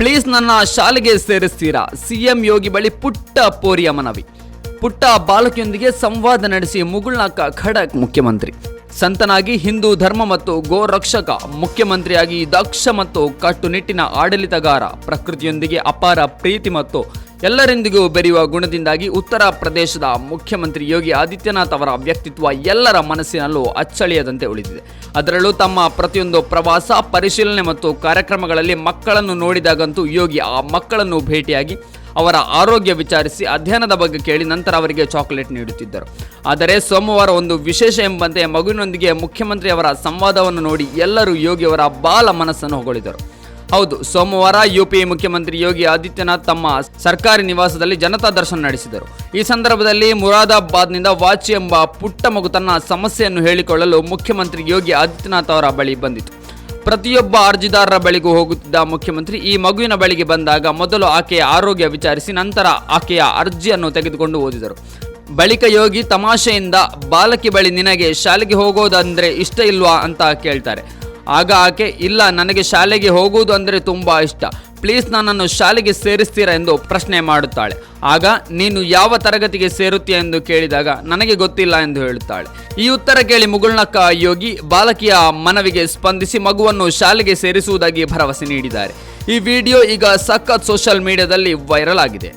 Please ನನ್ನ ಶಾಲೆಗೆ ಸೇರಿಸ್ತೀರಾ? CM Yogi ಬಳಿ ಪುಟ್ಟ ಪೋರಿಯ ಮನವಿ. ಪುಟ್ಟ ಬಾಲಕಿಯೊಂದಿಗೆ ಸಂವಾದ ನಡೆಸಿ ಮುಗುಳ್ನಾಕ ಖಡಕ್ ಮುಖ್ಯಮಂತ್ರಿ. ಸಂತನಾಗಿ ಹಿಂದೂ ಧರ್ಮ ಮತ್ತು ಗೋರಕ್ಷಕ, ಮುಖ್ಯಮಂತ್ರಿಯಾಗಿ ದಕ್ಷ ಮತ್ತು ಕಟ್ಟುನಿಟ್ಟಿನ ಆಡಳಿತಗಾರ, ಪ್ರಕೃತಿಯೊಂದಿಗೆ ಅಪಾರ ಪ್ರೀತಿ ಮತ್ತು ಎಲ್ಲರೊಂದಿಗೂ ಬೆರೆಯುವ ಗುಣದಿಂದಾಗಿ ಉತ್ತರ ಪ್ರದೇಶದ ಮುಖ್ಯಮಂತ್ರಿ ಯೋಗಿ ಆದಿತ್ಯನಾಥ್ ಅವರ ವ್ಯಕ್ತಿತ್ವ ಎಲ್ಲರ ಮನಸ್ಸಿನಲ್ಲೂ ಅಚ್ಚಳಿಯದಂತೆ ಉಳಿದಿದೆ. ಅದರಲ್ಲೂ ತಮ್ಮ ಪ್ರತಿಯೊಂದು ಪ್ರವಾಸ, ಪರಿಶೀಲನೆ ಮತ್ತು ಕಾರ್ಯಕ್ರಮಗಳಲ್ಲಿ ಮಕ್ಕಳನ್ನು ನೋಡಿದಾಗಂತೂ ಯೋಗಿ ಆ ಮಕ್ಕಳನ್ನು ಭೇಟಿಯಾಗಿ ಅವರ ಆರೋಗ್ಯ ವಿಚಾರಿಸಿ ಅಧ್ಯಯನದ ಬಗ್ಗೆ ಕೇಳಿ ನಂತರ ಅವರಿಗೆ ಚಾಕೊಲೇಟ್ ನೀಡುತ್ತಿದ್ದರು. ಆದರೆ ಸೋಮವಾರ ಒಂದು ವಿಶೇಷ ಎಂಬಂತೆ ಮಗುವಿನೊಂದಿಗೆ ಮುಖ್ಯಮಂತ್ರಿಯವರ ಸಂವಾದವನ್ನು ನೋಡಿ ಎಲ್ಲರೂ ಯೋಗಿಯವರ ಬಾಲ ಮನಸ್ಸನ್ನು ಹೊಗಳಿದರು. ಹೌದು, ಸೋಮವಾರ ಯುಪಿ ಮುಖ್ಯಮಂತ್ರಿ ಯೋಗಿ ಆದಿತ್ಯನಾಥ್ ತಮ್ಮ ಸರ್ಕಾರಿ ನಿವಾಸದಲ್ಲಿ ಜನತಾ ದರ್ಶನ ನಡೆಸಿದರು. ಈ ಸಂದರ್ಭದಲ್ಲಿ ಮುರಾದಾಬಾದ್ನಿಂದ ವಾಚಿ ಎಂಬ ಪುಟ್ಟ ಮಗು ತನ್ನ ಸಮಸ್ಯೆಯನ್ನು ಹೇಳಿಕೊಳ್ಳಲು ಮುಖ್ಯಮಂತ್ರಿ ಯೋಗಿ ಆದಿತ್ಯನಾಥ್ ಅವರ ಬಳಿ ಬಂದಿತು. ಪ್ರತಿಯೊಬ್ಬ ಅರ್ಜಿದಾರರ ಬಳಿಗೂ ಹೋಗುತ್ತಿದ್ದ ಮುಖ್ಯಮಂತ್ರಿ ಈ ಮಗುವಿನ ಬಳಿಗೆ ಬಂದಾಗ ಮೊದಲು ಆಕೆಯ ಆರೋಗ್ಯ ವಿಚಾರಿಸಿ ನಂತರ ಆಕೆಯ ಅರ್ಜಿಯನ್ನು ತೆಗೆದುಕೊಂಡು ಓದಿದರು. ಬಳಿಕ ಯೋಗಿ ತಮಾಷೆಯಿಂದ, ಬಾಲಕಿ ಬಳಿ ನಿನಗೆ ಶಾಲೆಗೆ ಹೋಗೋದಂದ್ರೆ ಇಷ್ಟ ಇಲ್ವಾ ಅಂತ ಕೇಳ್ತಾರೆ. ಆಗ ಆಕೆ, ಇಲ್ಲ, ನನಗೆ ಶಾಲೆಗೆ ಹೋಗುವುದು ಅಂದರೆ ತುಂಬಾ ಇಷ್ಟ, ಪ್ಲೀಸ್ ನನ್ನನ್ನು ಶಾಲೆಗೆ ಸೇರಿಸ್ತೀರಾ ಎಂದು ಪ್ರಶ್ನೆ ಮಾಡುತ್ತಾಳೆ. ಆಗ ನೀನು ಯಾವ ತರಗತಿಗೆ ಸೇರುತ್ತೀಯ ಎಂದು ಕೇಳಿದಾಗ ನನಗೆ ಗೊತ್ತಿಲ್ಲ ಎಂದು ಹೇಳುತ್ತಾಳೆ. ಈ ಉತ್ತರ ಕೇಳಿ ಮುಗುಳ್ನಕ್ಕ ಯೋಗಿ ಬಾಲಕಿಯ ಮನವಿಗೆ ಸ್ಪಂದಿಸಿ ಮಗುವನ್ನು ಶಾಲೆಗೆ ಸೇರಿಸುವುದಾಗಿ ಭರವಸೆ ನೀಡಿದ್ದಾರೆ. ಈ ವಿಡಿಯೋ ಈಗ ಸಖತ್ ಸೋಷಿಯಲ್ ಮೀಡಿಯಾದಲ್ಲಿ ವೈರಲ್ ಆಗಿದೆ.